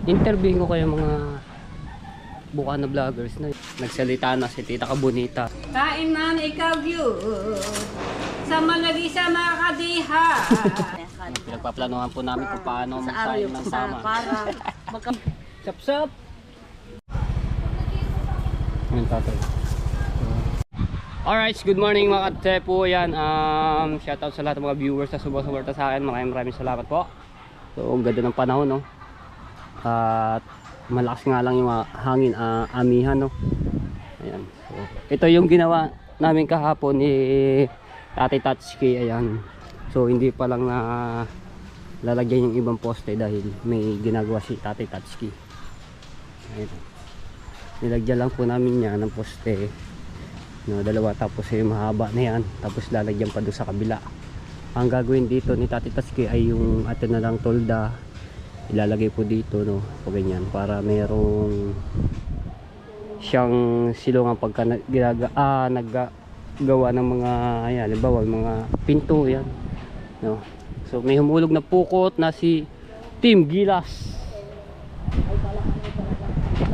Interviewin ko kayo mga buka na vloggers na nagsalita na si Tita Kabunita. Kain man ikaw yun, sa malagi sa mga kadiha. Pinagpaplanuhan po namin kung paano magsahin ng tama. Sap-sap! Ayan, tatay. Alright, good morning mga katepo. Yan, shoutout sa lahat ng mga viewers na sumusuporta sa akin. Maraming salamat po. So, ang ganda ng panahon, no? At malakas nga lang yung hangin, amihan, no? Ayan. So, ito yung ginawa namin kahapon ni Tatay Tatsuki. Ayan. So, hindi pa lang na lalagyan yung ibang poste dahil may ginagawa si Tatay Tatsuki. Ayan. Nilagyan lang po namin yan ng poste. No, dalawa, tapos yung mahaba na yan, tapos lalagyan pa doon sa kabila. Ang gagawin dito ni Tati Tatsuki ay yung atin na lang tolda ilalagay po dito, no, o ganyan, para merong siyang silungan pagka naggagawa ng mga, ayan, halimbawa mga pinto, yan, no. So may humulog na pukot na si Team Gilas.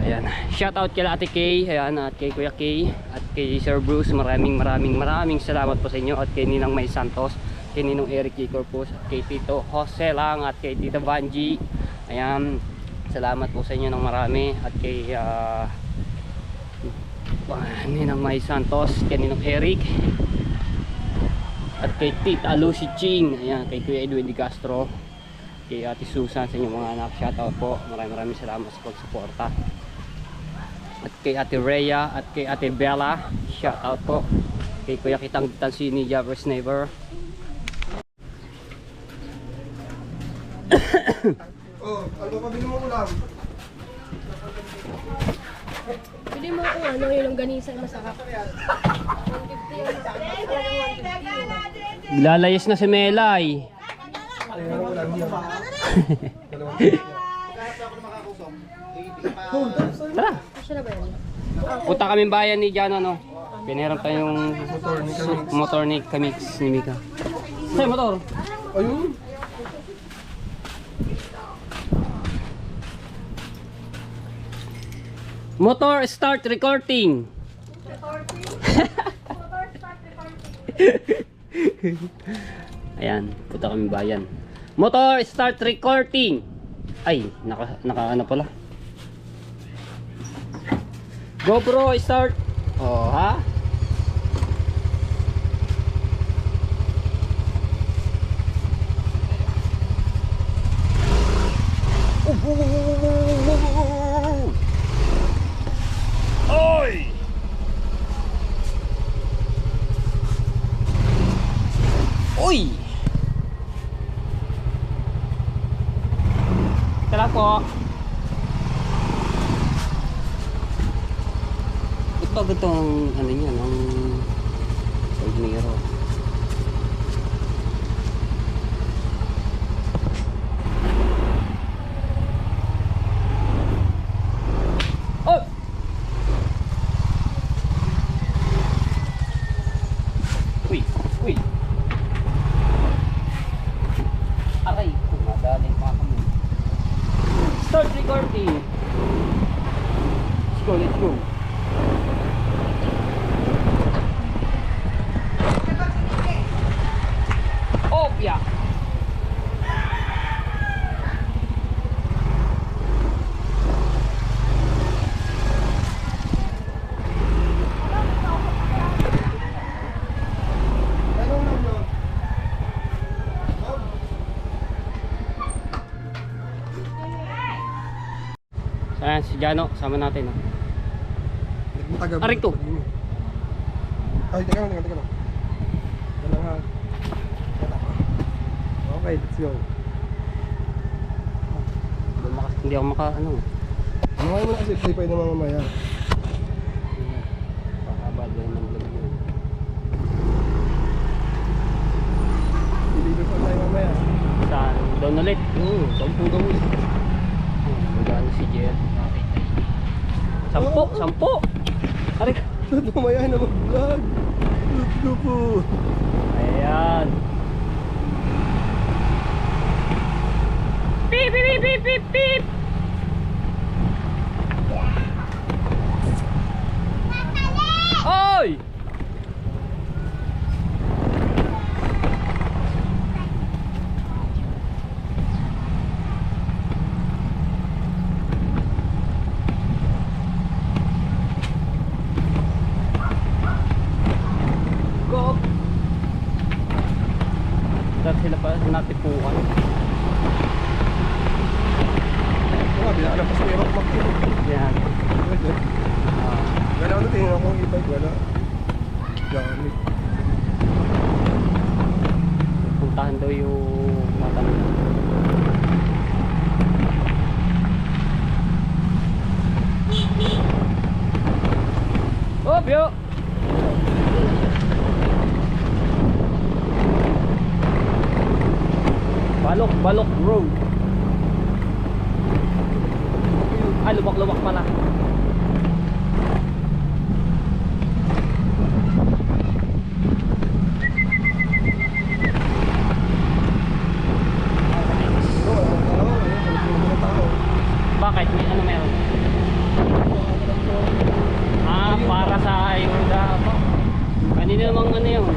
Ayan, shout out kay Ate Kay, ayan, at kay Kuya Kay, at kay Sir Bruce. Maraming salamat po sa inyo, at kay Ninang May Santos, kay Ninong Eric J. Corpus, at kay Tito Jose Lang, at kay Tita Vanji. Ayan, salamat po sa inyo ng marami, at kay Ninang May Santos, kay Ninong Eric, at kay Tita Lucy Ching. Ayan, kay Kuya Edwin Di Castro, kay Ate Susan, sa inyong mga anak. Shout out po, maraming salamat sa pagsuporta. At kay Ate Rhea, at kay Ate Bella, shout out po. Kay Kuya Kitang Tansini, Javers Neighbor. Oh, ano pa bili mo ulam? Bili mo kung ano yung longganisa yung masarap. 150 Lalayas na si Melay. Ayun, ulam niya. Tara, Kasya na ba yan? punta kaming bayan ni Jano, no. Pinahiram tayong motor ni Kamix ni Mika. Say, motor. Ayun. Motor start recording. Ayan, punta kaming bayan. Motor start recording. Ay, naka ano pala. GoPro start. Oh, ha? Oy! Uy! Tara po. Ito ang ano niya, ang side mirror. Oh! Uy! Uy! Aray! Madaling pa kami. Start recording! Let's go, let's go! Opya! Ayan, si Jano, sama natin. Aray to. Ay, teka lang. Teka lang ha. Okay, let's go. Hindi ako ano. Ano kayo mo na kasi play pa yun ng mamaya. Pakabad lang ng vlog yun. Deliver pa tayo mamaya. Saan? Doon ulit. Oo, 10 daw ulit. Magano si Jer. 10! Aray ka. Mamaya na mag-vlog. Let's go po. Ayan. Beep, beep, beep, beep, beep. Oy! Go! Dahil sila pa natipuan. Oo, binaan pa sa may rock mark yun. Yan. Wala ako tingin ako yung e-bike, wala. Gamit. Puntahan daw yung matanong. Oh, yo! Balok Road. Ah, lubak-lubak pala. Bakit? May ano meron? Ah, para sa ayuda po. Kanina namang ano yun?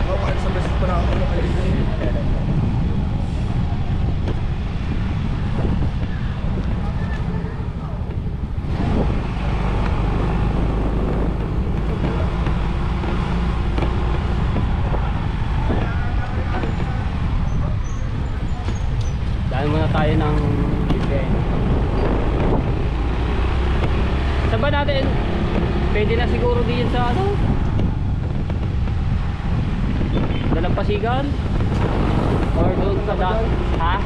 Oo, kahit sa beses pa na ako nakalimutan. Dahil muna tayo ng bigay. Saan ba natin? Pwede na siguro din sa ano? Dalampasigan? Or doon sa dati? Ha?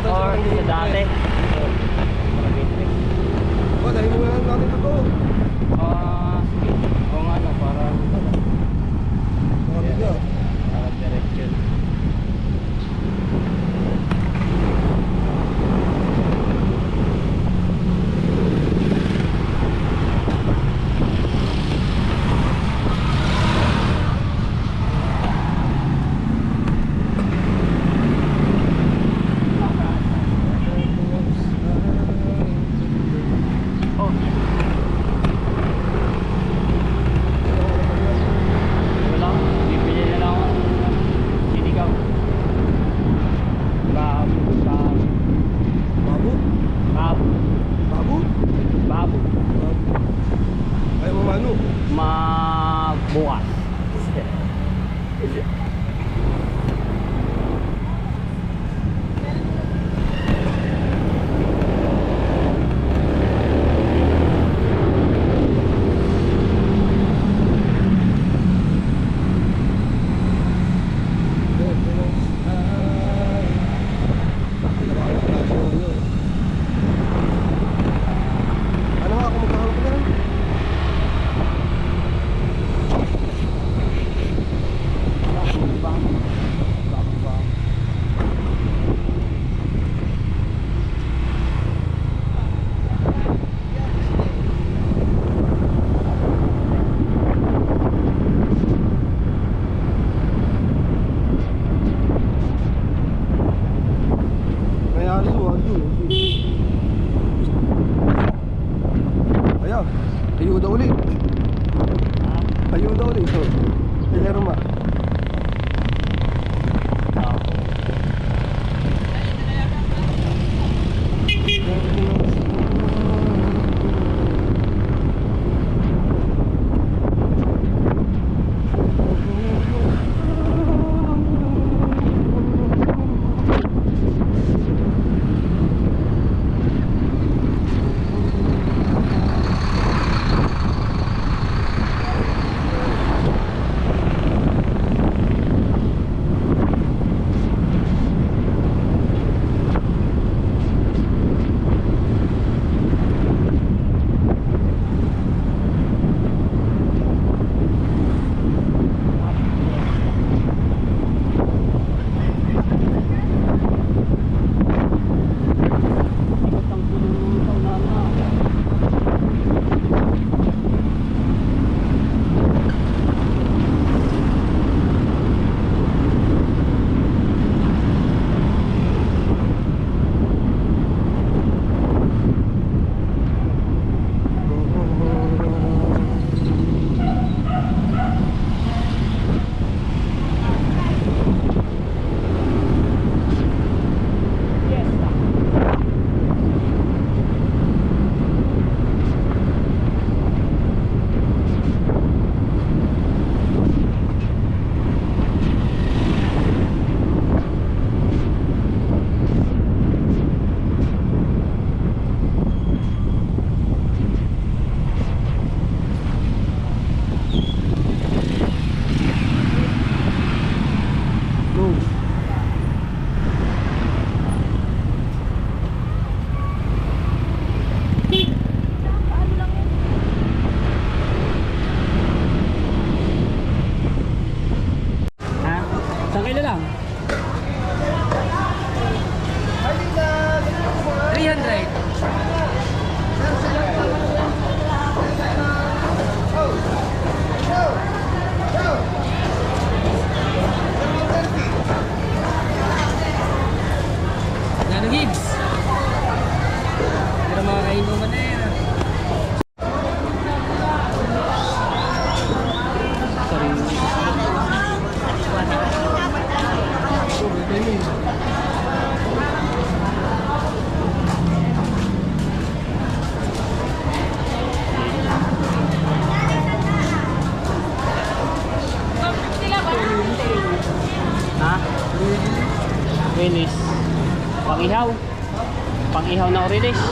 Or sa dati? Oo, dahil mo lang natin ito. Ah, sige. Oo nga no, para Mga biga. para direction. Ano Gibbs? Pero mga kainuman na yan. Ha? Release. Pang-ihaw. Pang-ihaw na release.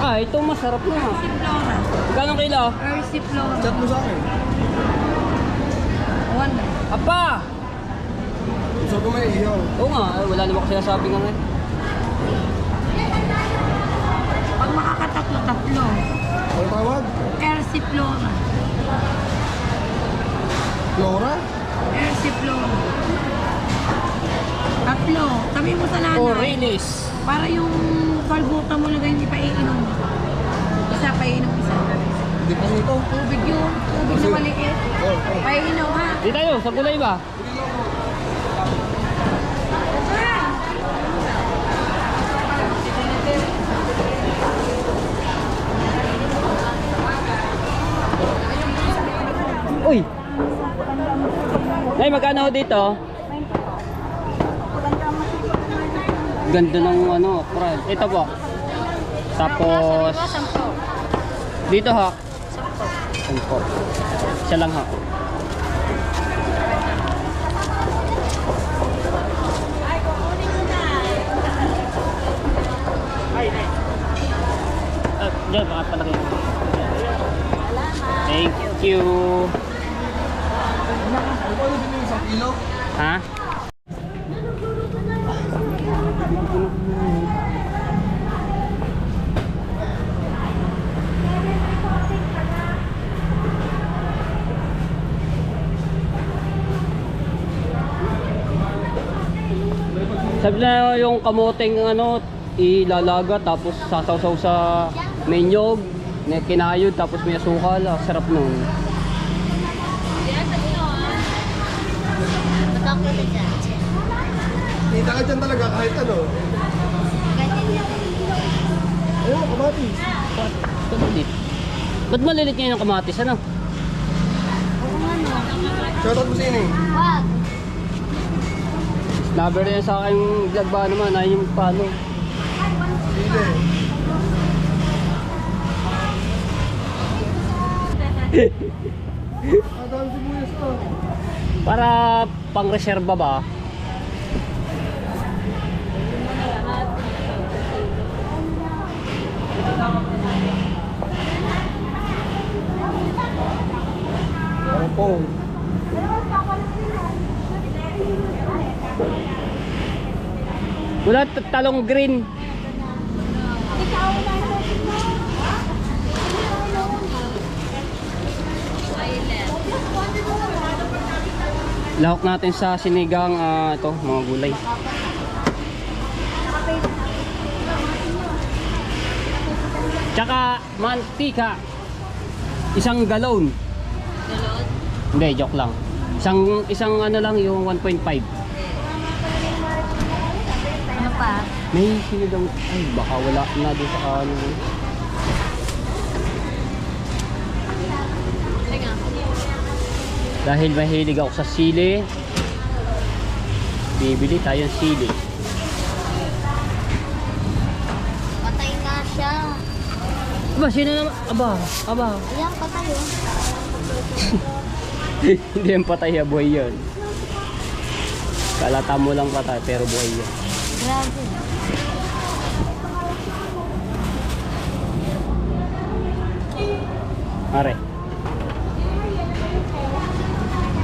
Ah, ito masarap na. Flora. Ganong kilo? Mercy Flora. Chat mo sa akin. Wala. Apa! Gusto ko may ihaw. Oo nga, wala naman kasi nasabi nga ngayon. Pag makakatatlo-tatlo. Ano tawag? Mercy Flora. Flora? Mercy Flora. Tatlo. Sabi mo sa nanay. Oh, release. Para yung kalbutan mo na ganyan ipaiinom. Isa, paiinom isa. Hindi pa ito. Tubig yun. Tubig na maliit. Oh, Paiinom ha. Di tayo, sa gulay ba? Uy! Ay, magkano ho dito? Ganda ng ano, crab. Ito po. Tapos dito ha. 10. Isa lang ha. Diyan, baka palaki. Thank you. Ano ba yung isang kilo? Ha? Sabi na yung kamoteng ano, ilalaga tapos sasawsaw sa menyog, kinayod tapos may asukal, sarap nun. Kita ka dyan talaga kahit ano. Ayun, kamatis. Ba't maliit? Ba't malilit ngayon ang kamatis, ano? Shoutout mo sino eh. Wag. Snabber na yan sa aking vlog ba naman, ay yung paano. Hindi. Adami sibuyas ka. Para pang reserba ba? Pangpong. Wala talong green. Lahok natin sa sinigang ito, mga gulay. Tsaka mantika. Isang galon. Galon? Hindi, joke lang. Isang ano lang yung 1.5. Ano pa? May sinigang, ay baka wala na doon sa ano. Dahil mahilig ako sa sili, bibili tayong sili. Patay na siya. Aba, sino naman? Aba. Ayan, patay oh. Hindi yan patay, buhay yun. Kalata mo lang patay, pero buhay yun. Grabe. Are.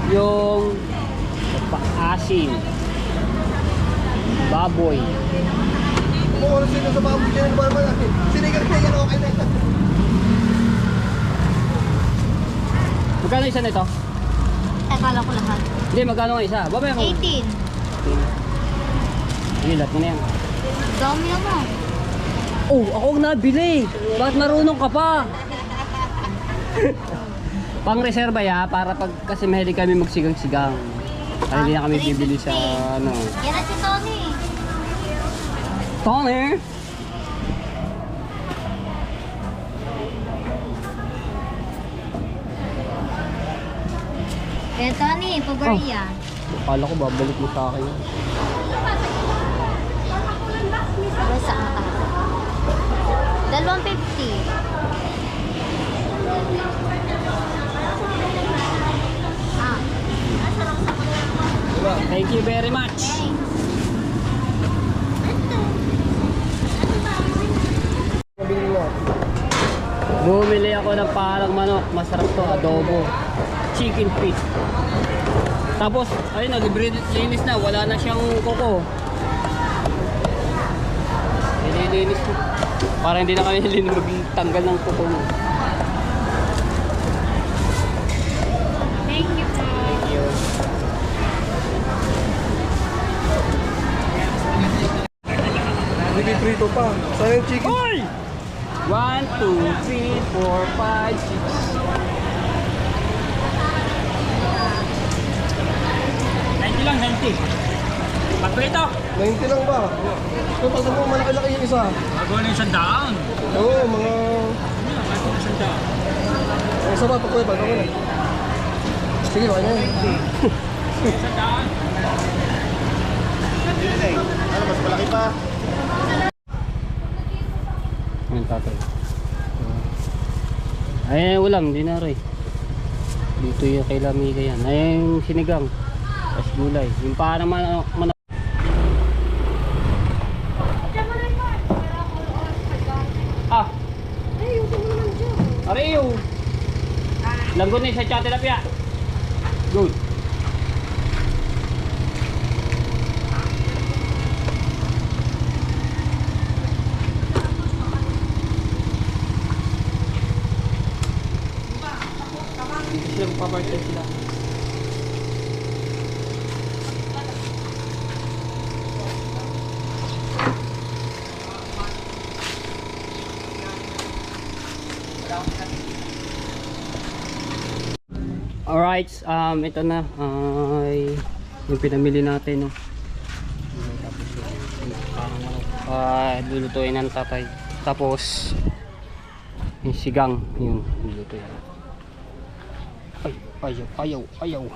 Yung paasin. Baboy. Kung ano sino sa baboy dyan, ba naman natin? Sinigang na yan, okay na yan. Magkano isa nito? Akala ko lahat. Hindi, magkano nga isa? Babaya mo. 18. Ilat mo na yan. Dami naman. Oh, ako ang nabili. Bakit marunong ka pa? Pang reserva ya, para pag kasi mahilig kami magsigang-sigang. Ay, hindi na kami bibili sa ano. Yan na si Tony. Tony! Kaya Tony, pabari yan. Akala ko babalik mo sa akin. Basta ang mata. 250. Ah. Thank you very much. Mabili mo. Bumili ako ng parang manok. Masarap to, adobo. Chicken feet. Tapos, ayun, naglinis na. Wala na siyang kuko. Nililinis ko. Para hindi na kami magtanggal ng kuko mo. Thank you po. Thank you. Hindi prito pa. Saan yung chicken? Hoy! 1, 2, 3, 4, 5, 6. 90 lang, 90. Pagpito! 90 lang ba? Kung pag mo malaki-laki yung isa. Magawa na yung sandaan. Oo, mga... Sandaan. Ang isa ba? Pagkuha pa. Ako na. Sige, wala na yun. Sandaan. Ano, mas malaki pa? Ayan, tatay. Ay, ulam, di na rin. Dito yung kay Lamiga yan. Ay, yung sinigang. Tapos gulay. Yung parang manok. Ah! Ariyo! Langgon na sa chat tilapia. Good. Sila magpaparte sila. Alright, ito na ay yung pinamili natin, no. Tapos lulutuin ng tatay. Tapos yung sigang, yun, lulutuin. Ayaw.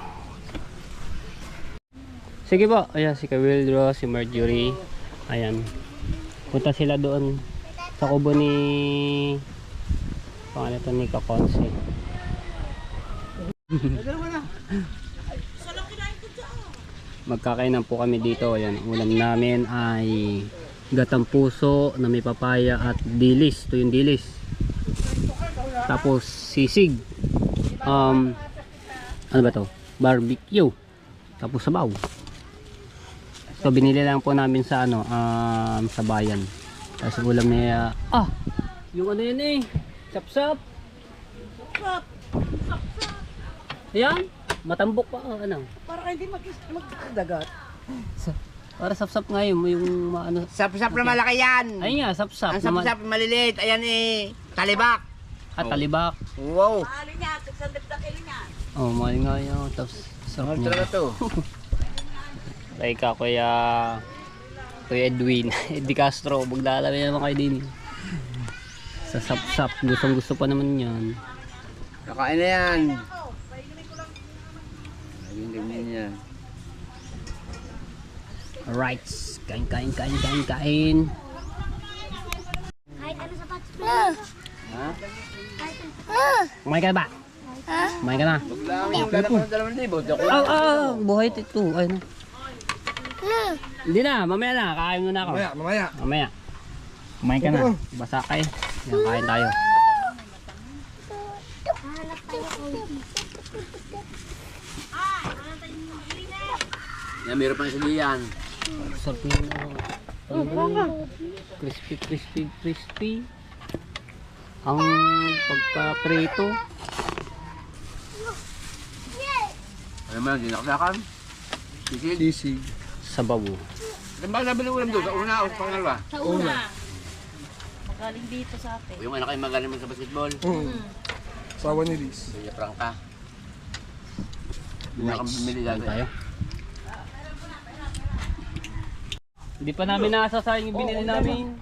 Sige po, ayan si Kawildro, si Marjorie. Ayan. Punta sila doon sa kubo ni pangalan ito ni Kakonse. Magkakainan po kami dito. Ayan, ulam namin ay gatang puso na may papaya at dilis. Ito yung dilis. Tapos sisig. Ano ba to? Barbecue. Tapos sabaw. So binili lang po namin sa ano, sa bayan. Tapos ulam niya, yung ano yun eh, sapsap. Ayan, matambok pa, ano. Para hindi magdagat. Para sapsap nga yung ano. Sap-sap na malaki yan. Ay nga, sapsap. Ang sap-sap maliliit. Ayan talibak. At talibak. Wow. Oh, mahal nga yun. Tapos sarap Mahal niya. talaga to. Like ka, Kuya Edwin. Eddie Castro, maglalami naman kayo din. Sa sapsap, gustong gusto pa naman yan. Kakain na yan. Ayun yan. Alright, kain. Kahit ano sapatos mo. Ha? Kumain ka na ba? Kumain ka na? Lang yung lalapang ng 2,000. Buhay ito. Ay, no. Hindi na, mamaya na. Kain muna ako. Mamaya. Kumain ka na. Basa kayo. Yan, kain tayo. Yan, meron pa sila yan. Sarap yun. Crispy. Ang pagka-prito. Alam mo yan, dinakasakan. Sisig. Sabaw. Saan ba nabili ulam doon? Sa una o sa pangalawa? Sa una. Galing dito sa atin. Yung anak ay magaling mo sa basketball. Sawa ni Liz. Kuya Franca. Hindi na kami bumili dati. Tayo. Hindi pa namin nasasayang yung binili namin.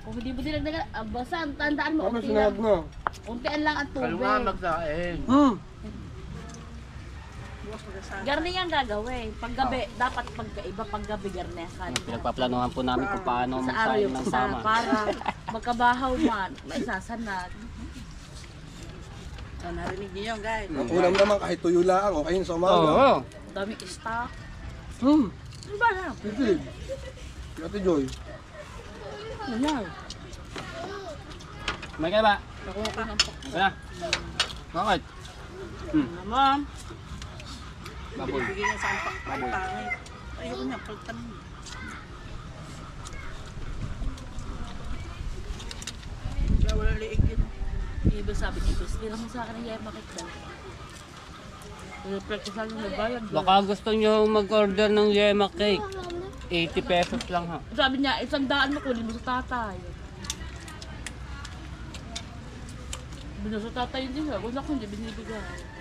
Kung hindi mo dinagdagan, basta tandaan mo, Ano unti sinahag lang. na? Untian lang ang tubig. Kalungan magsain. Garni ang gagawin. Paggabi, dapat pagkaiba paggabi garnesan. Pinagpaplanuhan po namin kung paano Sa araw magsayang yung ng isa, tama. para magkabahaw man, maisasanag. So, narinig niyo yun, guys. Ang ulam naman kahit tuyo lang, okay yun sa umaga. Oo. Daming stock. Ano ba na? Pwede. Si Ate Joy. Ano? May kaya ba? Nakuha ka ng pok. Ito na. Bakit? Ma'am, Baboy. bigyan niya sa ampak. Pangit. Ayoko niya, palitan mo. Kaya walang liig yun. Ibig sabi ni Bes, hindi naman sa akin ang yaya makikita. Pero sa akin nagbayad. Baka gusto nyo mag-order ng yema cake. 80 pesos lang ha. Sabi niya, 100 mo kunin mo sa tatay. Binasa sa tatay hindi nga. Kung ako hindi binibigay.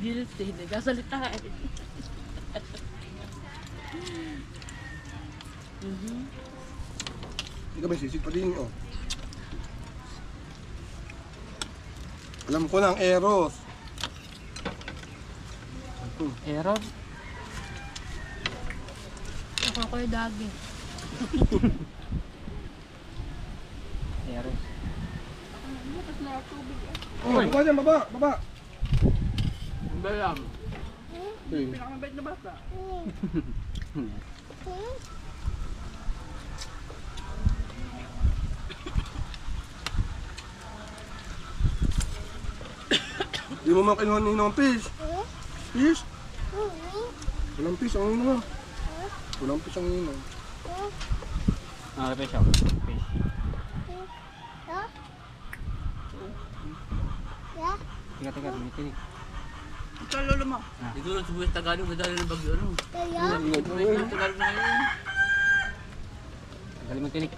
Guilty, hindi kasalita eh. Hindi ka may sisig pa din, oh. Alam ko na ang Eros. Error? Ako ko yung dagi. Error. Oh, baba dyan, baba, baba. Ang balam. Pinakamabait na bata. Di mo man kinuha ni ng fish. Fish? Walang fish ang ino. Walang fish ang ino. Ah, fish ako. Fish. Tiga, tumitin. Ito lolo mo. Dito lang sa buwis Tagalog, nadali ng bagyo ano. Buwis ng Tagalog na ngayon. Galing mo tinik.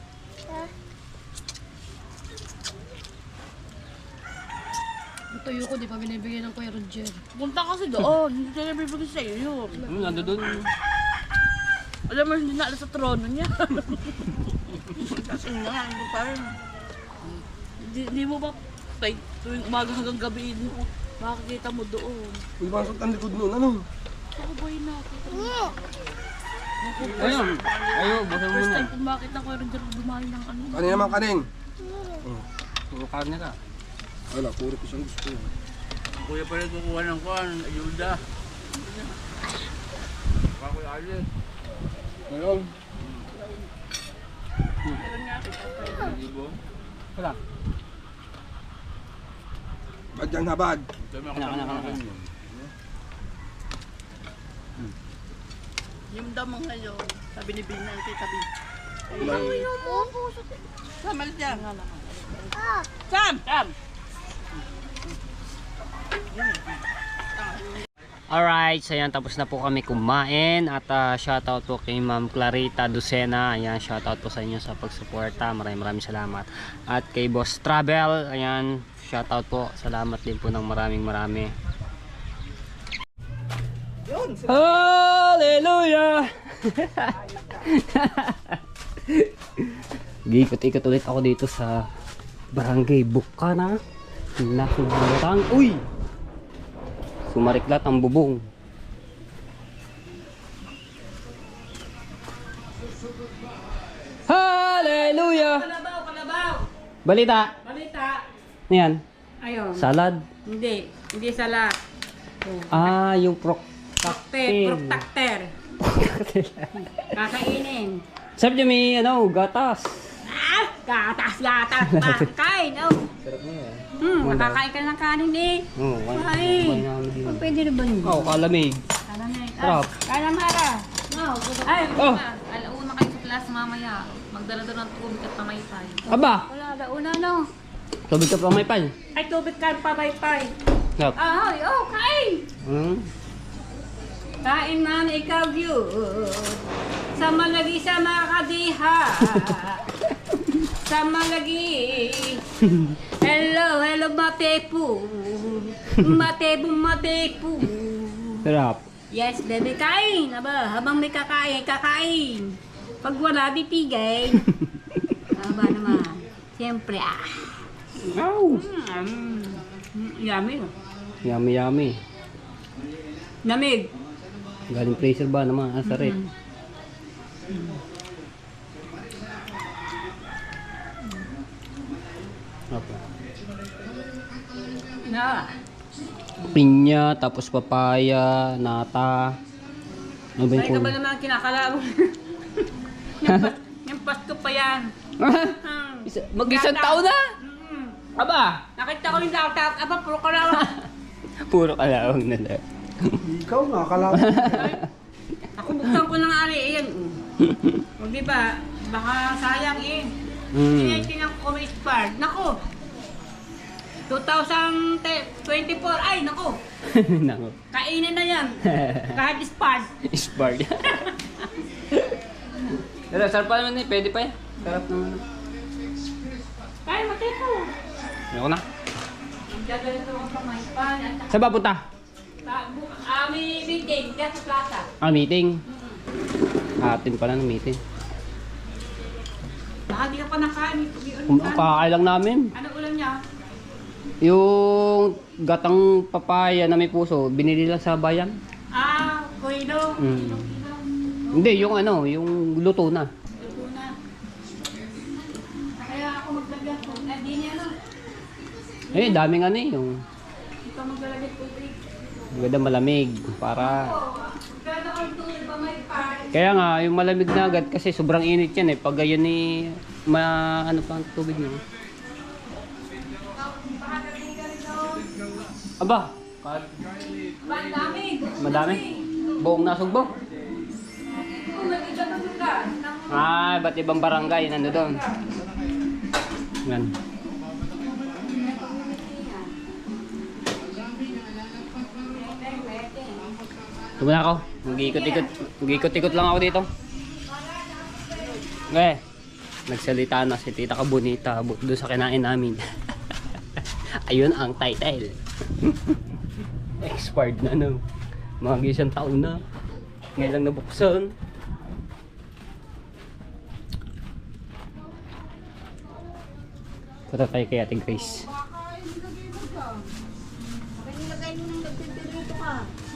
Yung tuyo ko, di pa binibigyan ng Kuya Roger. Punta kasi doon. Hindi tayo bibigay sa iyo. Nando doon. Alam mo, hindi na alas sa trono niya. Kasi nga, hindi pa rin. Hindi mo ba tuwing umaga hanggang gabi, makikita mo doon. Uy, masot ang likod nun, ano? Kakuboy na. Ayun. Ayun, basta mo First na. time kung makita ko rin dyan dumayo ng ano. Kanin naman, kanin. Puro karne ka. Wala, puro ko siyang gusto. Kuya pa rin kukuha ng kuhan, ayuda. Pakuya alis. Ngayon. Wala. Bad yan habad. Kana. Yung damo ngayon, sabi ni Binan kay Tabi. Samal dyan. Sam! Sam! Alright, so yan, tapos na po kami kumain at shoutout po kay Ma'am Clarita Lucena. Ayan, shoutout po sa inyo sa pagsuporta. Maraming salamat. At kay Boss Travel, ayan, shoutout po. Salamat din po ng maraming. Hallelujah! Ikot-ikot ulit ako dito sa Barangay Bukana. Nasubutang. Uy! Sumariklat ang bubong. Hallelujah! Kalabaw! Balita! Balita! Ano yan? Ayun. Salad? Hindi salat. Ah, yung Protector. Kakainin. Sabi niya may gatas. Ah! Gatas! Kain! Oh. Sarap na yan. Nakakain ka ng kanin eh. Oo, Ay! Pwede na ba yun? oh, kalamig. Sarap. Kalamara. No, Ay! Oh, alauna kayo sa class mamaya. Magdala doon ng tubig at pamaypay. aba! Wala, dauna no. Tubig ka pa may pan. Ay, tubig ka pabaypay. Sarap. Ay, oh, kain! Kain man ikaw yun. Sa malagi sa makadiha. sa malagi. Hello, matepo. Matepo. Sarap. Yes, baby, kain. Aba, habang may kakain. Pag wala, bibigay. Aba naman. Siyempre, Wow. Yummy. Yummy, yummy. Lamig. Galing freezer ba naman? Asa rin? Okay. Na. Pinya, tapos papaya, nata. Ano ba yung Ay, ka ba kulay? naman kinakalaro? Yung Pasko pa yan. Mag-isang taon na! Aba! Nakita ko yung laptop. Aba, puro kalawang. Puro kalawang na lang. Ikaw nga, kalaban. Ako buksan ko ng ari. Ayan. O diba? Baka sayang eh. Tinitingnan ko may expired. Nako! 2024. Ay, nako! Nako. Kainin na yan. Kahit expired. Isbard. Pero sarap pa naman eh. Pwede pa yan. Sarap naman. Kaya matepo. Ayoko na. Gagalito ko pa may pan. Saan ba punta? May meeting. Diyan sa plaza. Meeting. Atin pala ng meeting. Baka di ka pa nakain. Kakailang namin. Ano ulam niya? Yung gatang papaya na may puso, binili lang sa bayan. Kuido. Hindi, yung ano, yung luto na. Ito na. Kaya ako maglagyan ko. Di niya ano. Eh, daming ano eh, yung Ito maglalagay tubig. maganda malamig para... Kaya ako tubig pa may pan. Kaya nga, yung malamig na agad kasi sobrang init yan eh. Pag ganyan eh, ano pa ang tubig nyo. Aba, Madami. madami. Buong nasugbo. Kung may iba pa lugar. Ah, iba't ibang barangay nando doon. Yan. Tumuna ako. Mag-ikot-ikot lang ako dito. Okay. Nagsalita na si Tita Kabunita doon sa kinain namin. Ayun ang title. Expired na no. Mga isang taon na. Ngayon lang nabuksan. Punta tayo kay Ate Grace.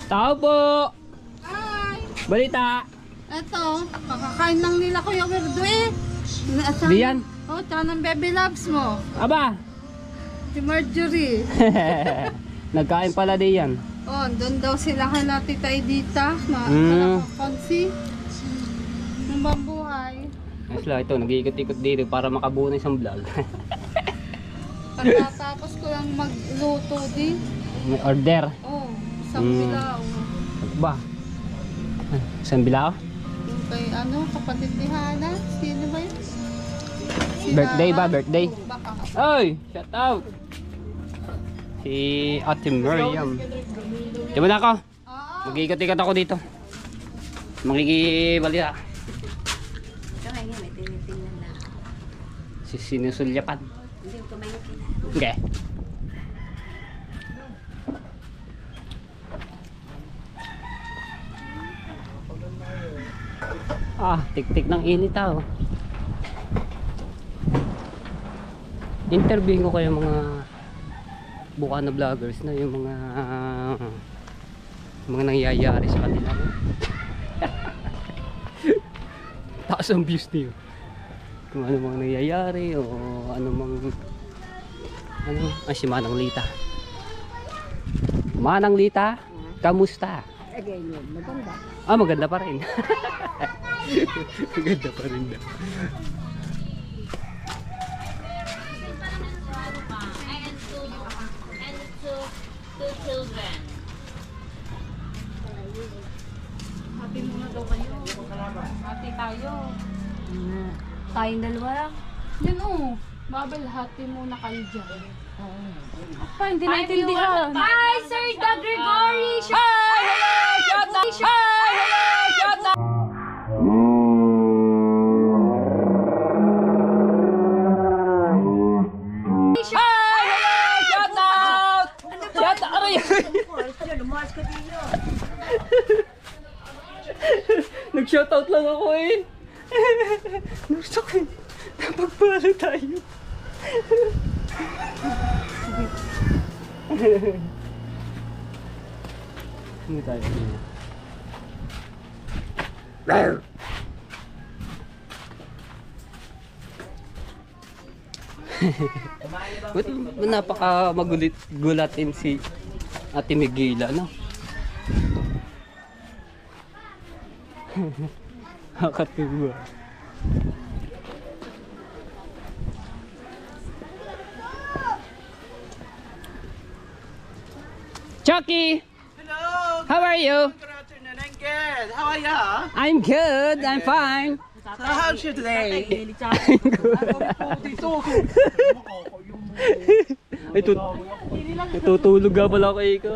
Tao po! Hi! Balita! Eto, kakakain lang nila Kuya Wirdo eh. Diyan! Oh, tsaka ng baby loves mo. Aba! Si Marjorie. Nagkain pala diyan. Oh, doon daw sila kala Tita Edita. Konsi. Ng bambuhay. Ayos lang ito, nag-iikot-ikot dito para makabuo ng isang vlog. Pagkatapos ko lang magluto din. May order. Oh, isang bilao. Ba? Isang bilao? Yung kay kapatid ni Hana. Sino ba yun? Sila- Birthday ba? Birthday? Baka. Oy! Shout out! Si Ate Miriam. Di ba na ako? Mag-iikot-ikot ako dito. Makikibalita. Kamay nga, may tinitingnan na. Sinusulyapan. Hindi ko kamay na. Okay. Tik-tik ng init ah. Interviewin ko kayo mga buka na vloggers na yung mga nangyayari sa kanila. Taas ang views niyo. Kung ano mga nangyayari o ano mang si Manang Lita. Manang Lita, kamusta? Maganda. Maganda pa rin. Maganda pa rin daw. Two children. Happy muna daw kayo. Happy tayo. Tayong dalawa lang. Yan oh. Babel, hati muna kayo dyan. Pa, hindi naintindihan. Hi, Sir Da Gregory! Hi! Hello! Shout out! Hi! Hello! Shout out! Bukas ka dito. Nag-shoutout lang ako eh. Gusto ko eh. Napagpalo tayo. Hindi tayo. Ba't napaka gulatin si Ate Miguela, no? Nakakatuwa. Chucky! Hello! How are you? Good afternoon, I'm good. How are you? I'm good, I'm fine. So how's you today? Ay, tutulog nga pala ako Ika.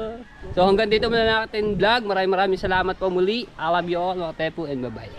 So hanggang dito muna natin vlog. Maraming salamat po muli. I love you all mga tepo and bye bye.